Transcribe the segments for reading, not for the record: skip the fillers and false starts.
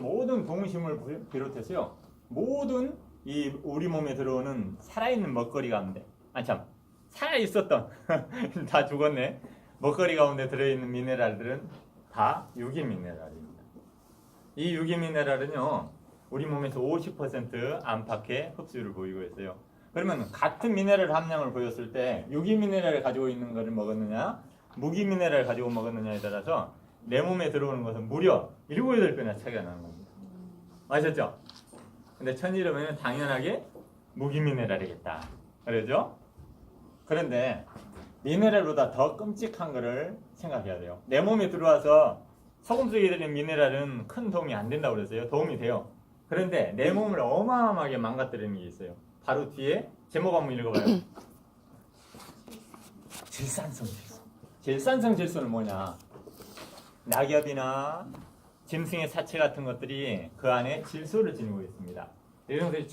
모든 동심을 비롯해서요, 모든 이 우리 몸에 들어오는 살아있는 먹거리 가운데, 살아있었던 다 죽었네. 먹거리 가운데 들어있는 미네랄들은 다 유기미네랄입니다. 이 유기미네랄은요, 우리 몸에서 50% 안팎의 흡수율을 보이고 있어요. 그러면 같은 미네랄 함량을 보였을 때 유기미네랄을 가지고 있는 것을 먹었느냐, 무기미네랄을 가지고 먹었느냐에 따라서 내 몸에 들어오는 것은 무려 7, 8배나 차이가 나는 겁니다. 아셨죠? 근데 천일염은 당연하게 무기미네랄이겠다. 그러죠? 그런데 미네랄보다 더 끔찍한 거를 생각해야 돼요. 내 몸에 들어와서 소금 속에 들어있는 미네랄은 큰 도움이 안 된다고 그랬어요. 도움이 돼요. 그런데 내 몸을 어마어마하게 망가뜨리는 게 있어요. 바로 뒤에 제목 한번 읽어봐요. 질산성 질소. 질산성 질소는 뭐냐? 낙엽이나 짐승의 사체 같은 것들이 그 안에 질소를 지니고 있습니다. 이런 것들이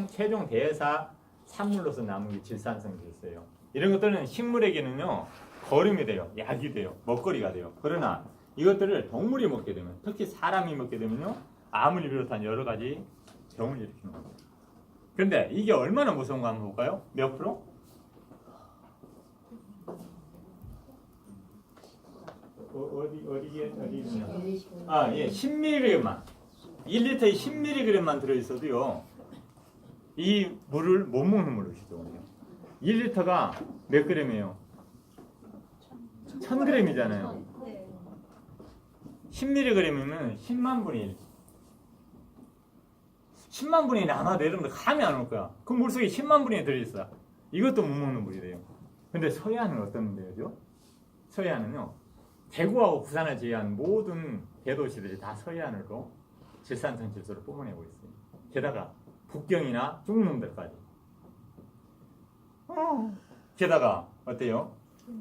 최종 대사 산물로서 남은 게 질산성 질소예요. 이런 것들은 식물에게는요, 거름이 돼요. 약이 돼요. 먹거리가 돼요. 그러나 이것들을 동물이 먹게 되면, 특히 사람이 먹게 되면요, 암을 비롯한 여러 가지 병을 일으키는 겁니다. 그런데 이게 얼마나 무서운가 한번 볼까요? 몇 프로? 어디냐? 예, 10mg만. 1리터에 10mg만 들어있어도요, 이 물을 못 먹는 물로 시도해요. 1리터가 몇 g이에요? 1000g이잖아요. 10mg이면 10만 분의 1. 10만 분의 1 남아도 여러분들 감이 안 올 거야. 그 물속에 10만 분의 1 들어있어. 이것도 못 먹는 물이래요. 근데 서해안은 어떤 데죠? 서해안은요, 대구하고 부산을 제외한 모든 대도시들이 다 서해안으로 질산성 질소를 뿜어내고 있어요. 게다가 북경이나 중농들까지. 게다가 어때요?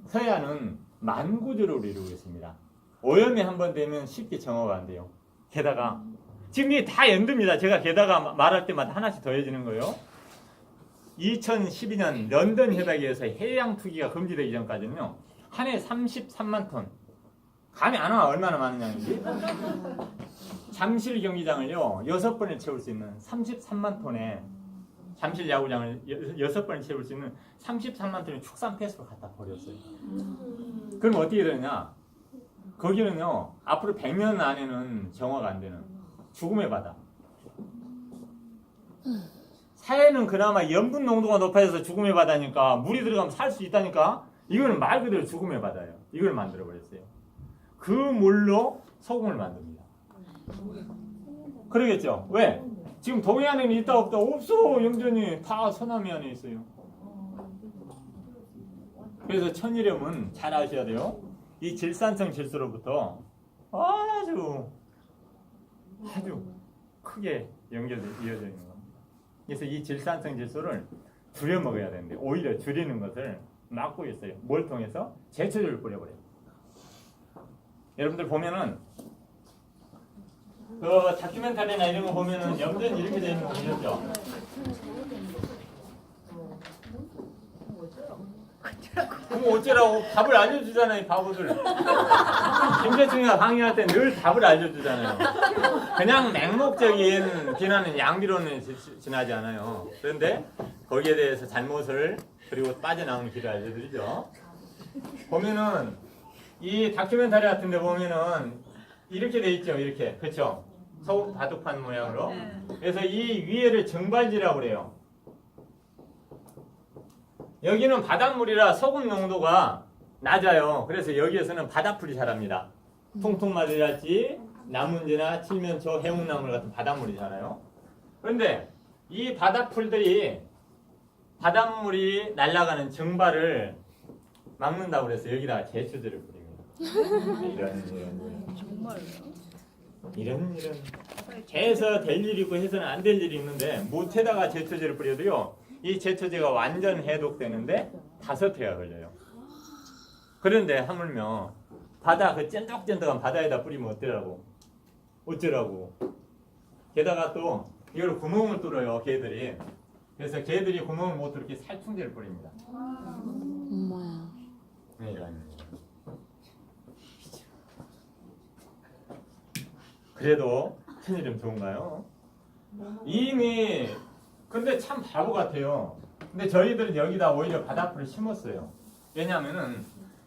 서해안은 만구조를 이루고 있습니다. 오염이 한번 되면 쉽게 정화가 안 돼요. 게다가 지금 이게 다 연두입니다. 제가 게다가 말할 때마다 하나씩 더해지는 거예요. 2012년 런던 협약에서 해양 투기가 금지되기 전까지는요, 한 해 33만 톤. 감이 안 와. 얼마나 많은 양인지. 잠실 경기장을요, 6번을 채울 수 있는 33만 톤의 잠실 야구장을 6번을 채울 수 있는 33만 톤의 축산 폐수로 갖다 버렸어요. 그럼 어떻게 되느냐? 거기는요, 앞으로 100년 안에는 정화가 안 되는 죽음의 바다. 사해는 그나마 염분 농도가 높아져서 죽음의 바다니까, 물이 들어가면 살 수 있다니까. 이거는 말 그대로 죽음의 바다예요. 이걸 만들어 버렸어요. 그 물로 소금을 만듭니다. 그러겠죠? 왜? 지금 동해안에는 있다 없다? 없어. 염전이 다 서남해 안에 있어요. 그래서 천일염은 잘 아셔야 돼요. 이 질산성 질소로부터 아주 크게 이어져 있는 겁니다. 그래서 이 질산성 질소를 줄여 먹어야 되는데, 오히려 줄이는 것을 막고 있어요. 뭘 통해서? 제초제를 뿌려버려요. 여러분들 보면은 그 다큐멘터리나 이런 거 보면은 염전 이렇게 되어 있는 거 보셨죠? 그럼 어쩌라고? 답을 알려주잖아요, 바보들. 김대중이가 강의할 때 늘 답을 알려주잖아요. 그냥 맹목적인 비난은 양비론에 지나지 않아요. 그런데 거기에 대해서 잘못을, 그리고 빠져나오는 길을 알려드리죠. 보면은 이 다큐멘터리 같은 데 보면은 이렇게 돼 있죠. 이렇게. 그렇죠? 소금 바둑판 모양으로. 그래서 이 위에를 증발지라고 그래요. 여기는 바닷물이라 소금 농도가 낮아요. 그래서 여기에서는 바닷풀이 자랍니다. 통통마늘이랄지 나문지나 칠면초, 해묵나물 같은 바닷물이 자라요. 그런데 이 바닷풀들이 바닷물이 날아가는 증발을 막는다고 그래서 여기다가 제초제를 뿌립니다. 이런 해서 될 일이 있고 해서는 안 될 일이 있는데, 못에다가 제초제를 뿌려도요, 이 제초제가 완전 해독되는데 5회가 걸려요. 그런데 하물며 바다, 그 찐득찐득한 바다에다 뿌리면 어쩌라고. 게다가 또 이걸 구멍을 뚫어요, 개들이. 그래서 개들이 구멍을 못 뚫게 살충제를 뿌립니다. 엄마야. 네, 그래도 천일염 좋은가요? 이미 근데 참 바보 같아요. 근데 저희들은 여기다 오히려 바닥풀을 심었어요. 왜냐하면은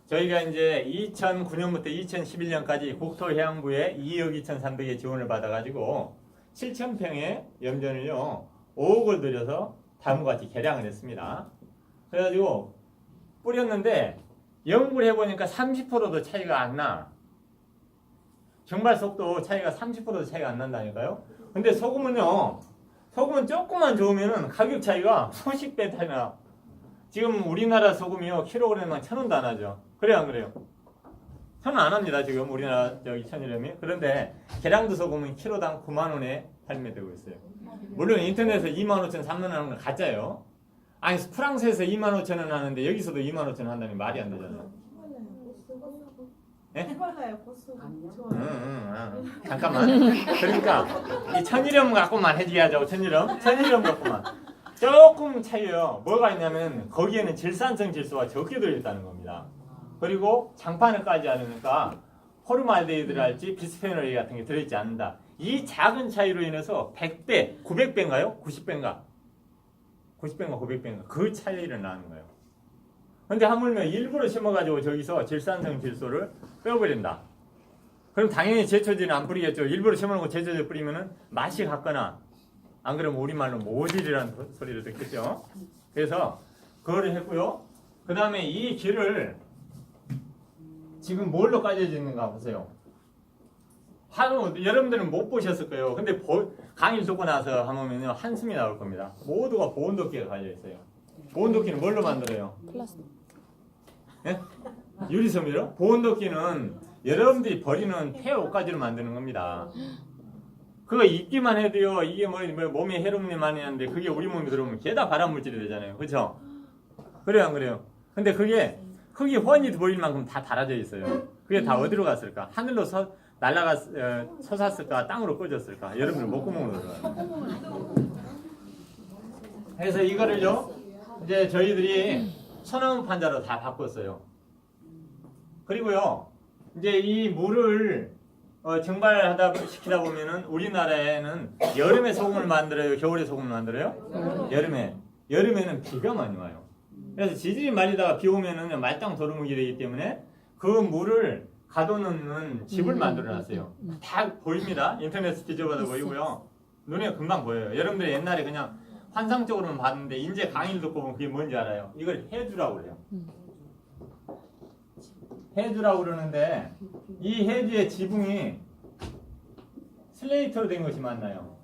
저희가 이제 2009년부터 2011년까지 국토해양부에 2억 2,300의 지원을 받아가지고 7,000평의 염전을요 5억을 들여서 다음과 같이 개량을 했습니다. 그래가지고 뿌렸는데 연구를 해보니까 30%도 차이가 안 나. 정발 속도 차이가 30%도 차이가 안 난다니까요. 근데 소금은요, 소금은 조금만 좋으면은 가격 차이가 수십 배 차이 나. 지금 우리나라 소금이요 킬로그램당 1,000원도 안 하죠. 그래요 안 그래요? 1,000원 안 합니다 지금 우리나라 저기 천일염이. 그런데 계량도 소금은 킬로당 9만 원에 판매되고 있어요. 물론 인터넷에서 2만 5천 3만 원 하는 건 가짜예요. 아니 프랑스에서 2만 5천 원 하는데 여기서도 2만 5천 원 한다니 말이 안 되잖아요. 예? 해발라요 고수. 잠깐만. 그러니까 이 천일염 갖고만 해지하자고 천일염 갖고만 조금 차이요. 뭐가 있냐면 거기에는 질산성 질소가 적게 들어있다는 겁니다. 그리고 장판을 까지 않으니까 포르말데히드랄지 비스페놀 A 같은 게 들어있지 않는다. 이 작은 차이로 인해서 100배, 900배인가요? 90배인가? 90배인가 900배인가? 그 차이를 나는 거예요. 근데 하물며 일부러 심어가지고 저기서 질산성 질소를 빼버린다. 그럼 당연히 제초제는 안 뿌리겠죠. 일부러 심어놓고 제초제 뿌리면은 맛이 같거나 안 그러면 우리말로 모질이라는 소리를 듣겠죠. 그래서 그거를 했고요. 그 다음에 이 길을 지금 뭘로 까져져 있는가 보세요. 여러분들은 못 보셨을 거예요. 근데 강의를 듣고 나서 하면요 한숨이 나올 겁니다. 모두가 보온도끼가 갈려 있어요. 보온도끼는 뭘로 만들어요? 플라스틱. 예? 유리섬유로? 보온도끼는 여러분들이 버리는 폐 옷가지로 만드는 겁니다. 그거 입기만 해도요 이게 뭐 몸에 해롭니 많이 하는데 그게 우리 몸에 들어오면 죄다 발암물질이 되잖아요. 그렇죠? 그래요 안 그래요? 근데 그게 흙이 훤히 보일 만큼 다 달아져 있어요. 그게 다 어디로 갔을까? 하늘로 솟았을까? 땅으로 꺼졌을까? 여러분들 목구멍으로 들어가요. 그래서 이거를요 이제 저희들이 천원 판자로 다 바꿨어요. 그리고요 이제 이 물을 증발시키다 보면은 우리나라에는 여름에 소금을 만들어요? 겨울에 소금을 만들어요? 여름에는 비가 많이 와요. 그래서 지질이 말리다가 비 오면은 말짱 도루묵이 되기 때문에 그 물을 가둬놓는 집을 만들어놨어요. 다 보입니다. 인터넷에 뒤져봐도 보이고요. 눈에 금방 보여요. 여러분들 옛날에 그냥 환상적으로는 봤는데 이제 강의를 듣고 보면 그게 뭔지 알아요. 이걸 해주라고 그래요. 해주라고 그러는데 이 해주의 지붕이 슬레이트로 된 것이 맞나요?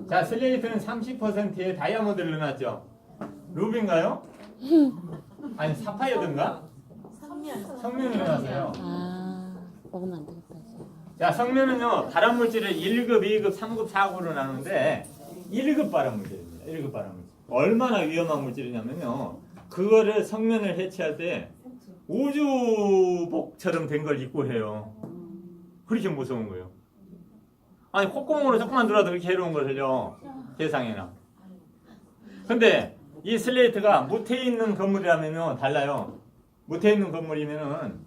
자, 슬레이트는 30%의 다이아몬드를 넣어놨죠. 루비인가요? 아니 사파이어든가? 성면을 넣어놨어요. 아, 먹으면 안 되겠다. 자, 성면은요 발암물질을 1급, 2급, 3급, 4급으로 나누는데 1급 발암물질입니다. 1급 발암물질. 얼마나 위험한 물질이냐면요 그거를 성면을 해체할 때 우주복처럼 된 걸 입고 해요. 그렇게 무서운 거예요. 아니 콧구멍으로 조금만 들어도 그렇게 해로운 걸요 세상에나. 근데 이 슬레이트가 무태 있는 건물이라면요 달라요. 무태 있는 건물이면은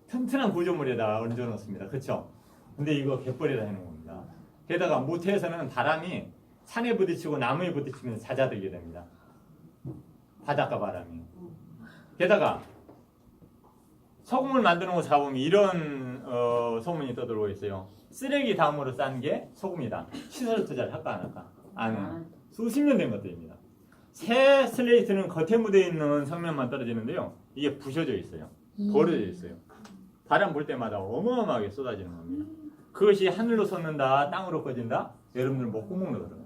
튼튼한 구조물에다 얹어 놓습니다. 그렇죠? 근데 이거 갯벌에다 해놓은 겁니다. 게다가 무태에서는 바람이 산에 부딪히고 나무에 부딪히면 잦아들게 됩니다. 바닷가 바람이. 게다가 소금을 만드는 거 잡으면 이런 소문이 떠들어오고 있어요. 쓰레기 다음으로 싼 게 소금이다. 시설 투자를 할까 안 할까? 안 해요. 수십 년 된 것들입니다. 새 슬레이트는 겉에 묻어 있는 성면만 떨어지는데요. 이게 부셔져 있어요. 버려져 있어요. 바람 불 때마다 어마어마하게 쏟아지는 겁니다. 그것이 하늘로 솟는다, 땅으로 꺼진다. 여러분들 목구멍으로 들어요.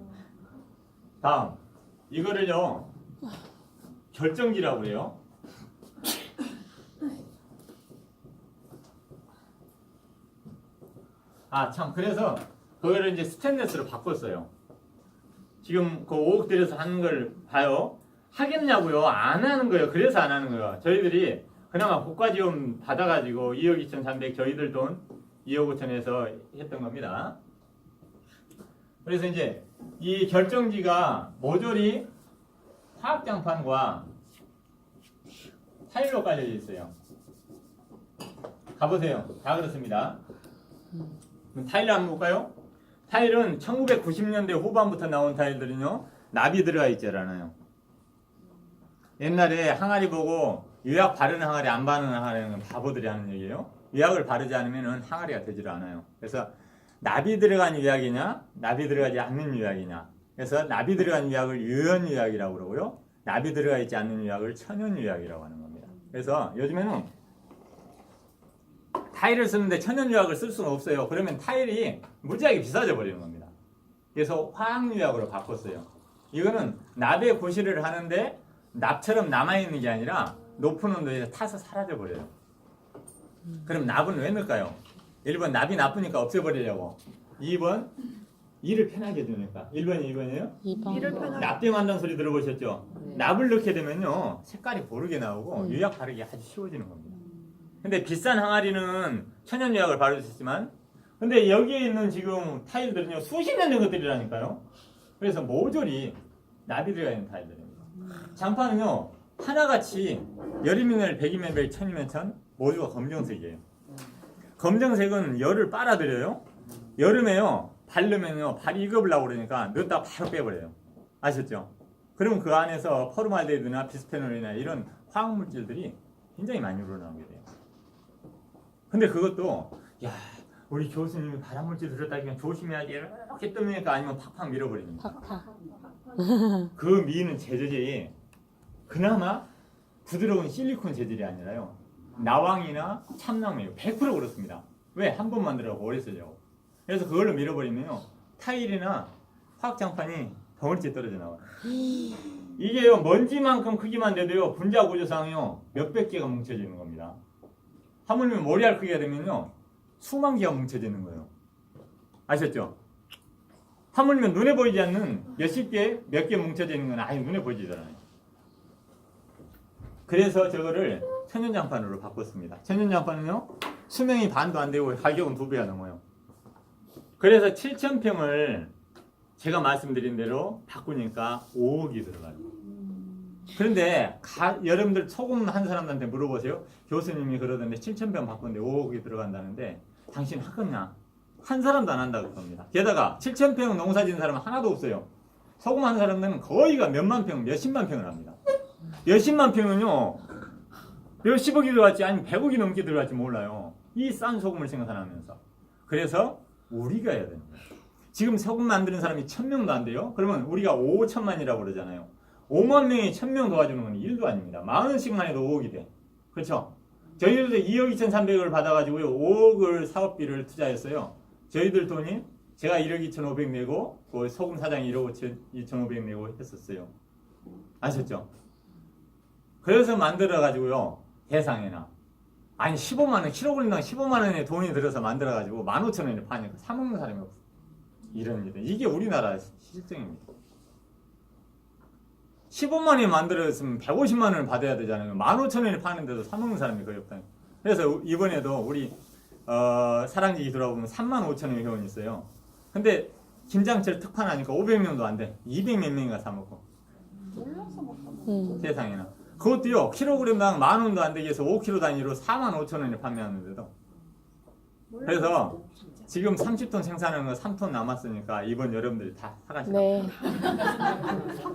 다음 이거를요 결정기라고 해요. 아 참 그래서 그거를 이제 스테인레스로 바꿨어요. 지금 그 5억 들여서 하는 걸 봐요. 하겠냐고요? 안 하는 거예요. 그래서 안 하는 거예요. 저희들이 그나마 국가지원 받아가지고 2억 2,300 저희들 돈 2억 5천에서 했던 겁니다. 그래서 이제 이 결정지가 모조리 화학장판과 타일로 깔려져 있어요. 가보세요. 다 그렇습니다. 그럼 타일 한번 볼까요? 타일은 1990년대 후반부터 나온 타일들은요, 납이 들어가 있잖아요. 옛날에 항아리 보고 유약 바르는 항아리 안 바르는 항아리는 바보들이 하는 얘기예요. 유약을 바르지 않으면 항아리가 되질 않아요. 그래서 납이 들어간 유약이냐, 납이 들어가지 않는 유약이냐. 그래서 납이 들어간 유약을 유연 유약이라고 그러고요. 납이 들어가 있지 않는 유약을 천연 유약이라고 하는 겁니다. 그래서 요즘에는 타일을 쓰는데 천연 유약을 쓸 수가 없어요. 그러면 타일이 무지하게 비싸져 버리는 겁니다. 그래서 화학 유약으로 바꿨어요. 이거는 납에 고시를 하는데 납처럼 남아있는 게 아니라 높은 온도에 타서 사라져 버려요. 그럼 납은 왜 넣을까요? 1번 납이 나쁘니까 없애버리려고. 2번 일을 편하게 해주니까. 1번이 2번이에요? 2번. 납땜 한다는 소리 들어보셨죠? 납을 넣게 되면요 색깔이 고르게 나오고 유약 바르기 아주 쉬워지는 겁니다. 근데 비싼 항아리는 천연 유약을 바를 수 있지만, 근데 여기에 있는 지금 타일들은요 수십 년 된 것들이라니까요. 그래서 모조리 납이 들어가 있는 타일들입니다. 장판은요 하나같이 열이면 100이면 100, 1000이면 1000, 모두가 검정색이에요. 검정색은 열을 빨아들여요. 여름에요 바르면요 발이 익어버리려고 그러니까 넣었다 바로 빼버려요. 아셨죠? 그럼 그 안에서 포르말데이드나 비스페놀이나 이런 화학물질들이 굉장히 많이 우러나오게 돼요. 근데 그것도 야 우리 교수님이 발암물질 들었다니까 조심해야지 이렇게 뜨니까 아니면 팍팍 밀어버립니다. 팍팍. 그 미는 재질이 그나마 부드러운 실리콘 재질이 아니라요 나왕이나 참나무예요. 100% 그렇습니다. 왜? 한 번 만들어서 오래 쓰려고. 그래서 그걸로 밀어버리면요 타일이나 화학장판이 덩어리째 떨어져 나와요. 이게요 먼지만큼 크기만 돼도요 분자 구조상요 몇백 개가 뭉쳐지는 겁니다. 하물며 머리알 크기가 되면요 수만 개가 뭉쳐지는 거예요. 아셨죠? 하물며 눈에 보이지 않는 몇십 개, 몇 개 뭉쳐지는 건 아예 눈에 보이지잖아요. 그래서 저거를 천연장판으로 바꿨습니다. 천연장판은요 수명이 반도 안 되고 가격은 2배가 넘어요. 그래서 7,000평을 제가 말씀드린 대로 바꾸니까 5억이 들어가요. 그런데 여러분들 소금 한 사람한테 물어보세요. 교수님이 그러던데 7,000평 바꾸는데 5억이 들어간다는데 당신 하겠냐? 한 사람도 안 한다고 겁니다. 게다가 7,000평 농사 지은 사람은 하나도 없어요. 소금 한 사람들은 거의가 몇만 평, 몇십만 평을 합니다. 몇십만 평은요 몇십억이 들어갈지 아니면 100억이 넘게 들어갈지 몰라요. 이 싼 소금을 생산하면서. 그래서 우리가 해야 됩니다. 지금 소금 만드는 사람이 1,000명도 안 돼요. 그러면 우리가 5천만이라고 그러잖아요. 5만 명이 1,000명 도와주는 건 1도 아닙니다. 10,000원씩만 해도 5억이 돼. 그렇죠? 저희들도 2억 2,300을 받아가지고 5억을 사업비를 투자했어요. 저희들 돈이 제가 1억 2,500 내고 그 소금 사장이 1억 2,500 내고 했었어요. 아셨죠? 그래서 만들어가지고요. 대상에나 아니 15만원 킬로그램당 15만원의 돈이 들어서 만들어가지고 15,000원에 파니까 사 먹는 사람이 없어. 이런 일. 이게 우리나라 실정입니다. 15만원에 만들었으면 150만원을 받아야 되잖아요. 15,000원에 파는데도 사 먹는 사람이 거의 없다. 그래서 이번에도 우리 사랑지기 들어보면 35,000원 회원이 있어요. 근데 김장철 특판하니까 500명도 안 돼. 200몇 명이가 사 먹고. 세상에나. 그것도요 킬로그램당 10,000원도 안 되게 해서 5kg 단위로 45,000원에 판매하는데도. 그래서 지금 30톤 생산하는 거 3톤 남았으니까 이번 여러분들이 다 사가시라. 네.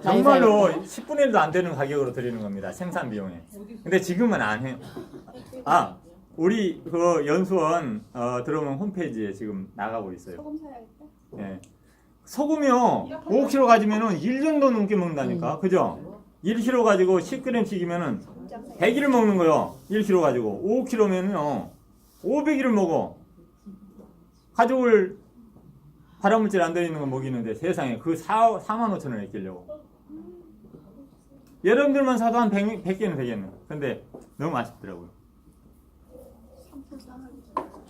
정말로 10분의 1도 안 되는 가격으로 드리는 겁니다. 생산 비용에. 근데 지금은 안 해요. 아 우리 그 연수원 들어오면 홈페이지에 지금 나가고 있어요. 소금 사야겠다. 네. 소금이요 5kg 가지면은 1년도 넘게 먹는다니까. 그죠? 1kg 가지고 10g씩이면은 100일을 먹는 거요. 1kg 가지고 5kg면요 500일을 먹어. 가족을 발암물질 안 들어있는 거 먹이는데 세상에 그 45,000원에 끼려고. 여러분들만 사도 한 100개는 되겠네. 근데 너무 아쉽더라고요.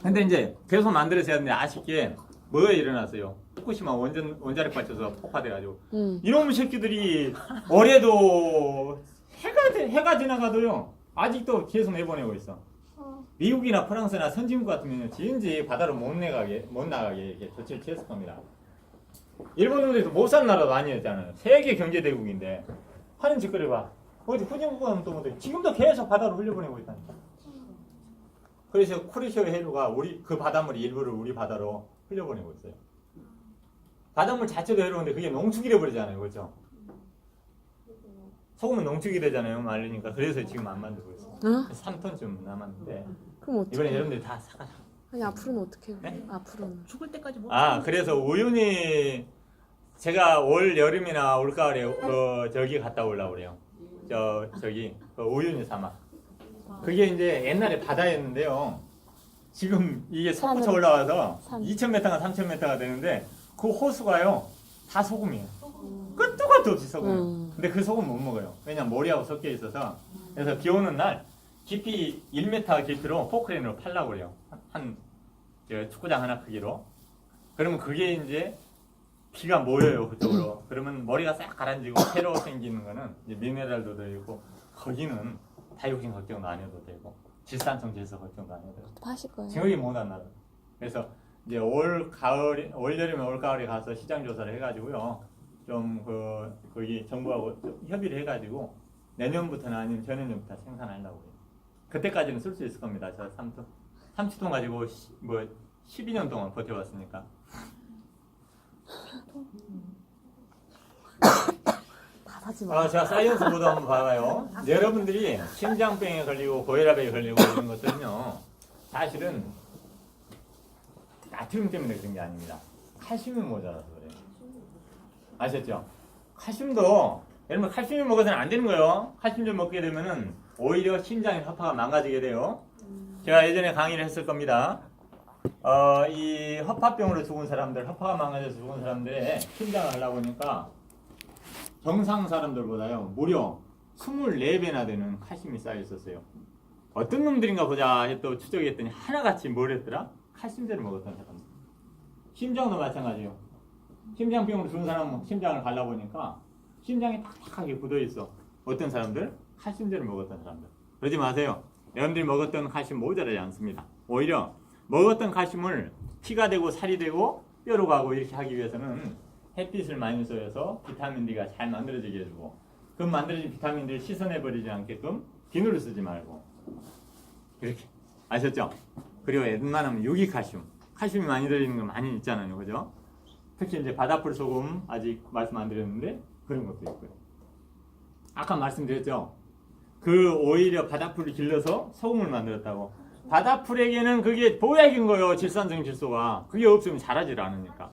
근데 이제 계속 만들어서 해야 되는데 아쉽게 뭐가 일어났어요. 후쿠시마 원자력 발전소 폭파돼가지고 이놈의 새끼들이 올해도 해가 지나가도요 아직도 계속 내보내고 있어. 미국이나 프랑스나 선진국 같으면 지은지 바다로 못 나가게 이렇게 조치를 취했을 겁니다. 일본 놈들도 못 사는 나라도 아니었잖아요. 세계 경제 대국인데 하는 짓거리 봐. 어디 후진국 가면 또 못해. 지금도 계속 바다로 흘려보내고 있다니까. 그래서 쿠리쇼 해류가 우리 그 바닷물이 일부를 우리 바다로 흘려보내고 있어요. 바닷물 자체도 해로운데 그게 농축이 돼버리잖아요. 그렇죠? 소금은 농축이 되잖아요. 말리니까. 그래서 지금 안 만들고 있어요. 어? 3톤쯤 남았는데 그럼 어떻게? 이번에 여러분들이 다 사가자. 아니 앞으로는 어떻게 해요? 네? 앞으로는. 죽을 때까지 못. 그래서 우윤희 제가 올 여름이나 올 가을에 저기 갔다 오려고 그래요. 저기 우윤희 사막. 그게 이제 옛날에 바다였는데요. 지금 이게 솟구쳐 올라와서 산. 2,000m가 3,000m가 되는데 그 호수가요 다 소금이에요. 끝도 끝도 없이 소금. 근데 그 소금 못 먹어요. 왜냐면 모리하고 섞여 있어서. 그래서 비 오는 날 깊이 1m 깊이로 포크레인으로 팔라고 그래요. 저 축구장 하나 크기로. 그러면 그게 이제 비가 모여요 그쪽으로. 그러면 머리가 싹 가라앉고 새로 생기는 거는 이제 미네랄도 들고 거기는 다육신 걱정도 안 해도 되고 질산성 질소 걱정도 안 해도 되고. 파실 거예요? 지역이 못한 나라. 그래서 이제 올 여름에 올 가을에 가서 시장 조사를 해가지고요. 좀 거기 정부하고 좀 협의를 해가지고 내년부터나 아니면 전년부터 생산하려고 해요. 그때까지는 쓸 수 있을 겁니다. 저 30톤 가지고 12년 동안 버텨왔으니까. 다 사지 마. 제가 사이언스 보도 한번 봐봐요. 여러분들이 심장병에 걸리고 고혈압에 걸리고 이런 것들은요. 사실은 나트륨 때문에 그런 게 아닙니다. 칼슘이 모자라서 그래요. 아셨죠? 칼슘도 여러분 칼슘을 먹어서는 안 되는 거예요. 칼슘 좀 먹게 되면은 오히려 심장의 허파가 망가지게 돼요. 제가 예전에 강의를 했을 겁니다. 이 허파병으로 죽은 사람들, 허파가 망가져서 죽은 사람들의 심장을 하려고 보니까 정상 사람들보다요 무려 24배나 되는 칼슘이 쌓여 있었어요. 어떤 놈들인가 보자 또 추적했더니 하나같이 뭘 했더라? 칼슘제를 먹었던 사람들. 심장도 마찬가지예요. 심장병으로 죽은 사람은 심장을 갈라보니까 심장이 탁탁하게 굳어있어. 어떤 사람들? 칼슘제를 먹었던 사람들. 그러지 마세요. 여러분들이 먹었던 칼슘 모자라지 않습니다. 오히려 먹었던 칼슘을 피가 되고 살이 되고 뼈로 가고 이렇게 하기 위해서는 햇빛을 많이 쏘여서 비타민 D가 잘 만들어지게 해주고 그 만들어진 비타민들을 씻어내버리지 않게끔 비누를 쓰지 말고 이렇게 아셨죠? 그리고 웬만하면 유기칼슘 칼슘이 많이 들어있는 거 많이 있잖아요. 그죠? 특히 이제 바다풀 소금 아직 말씀 안 드렸는데 그런 것도 있고요. 아까 말씀드렸죠? 그 오히려 바다풀을 길러서 소금을 만들었다고. 바다풀에게는 그게 보약인 거예요. 질산성 질소가. 그게 없으면 자라질 않으니까.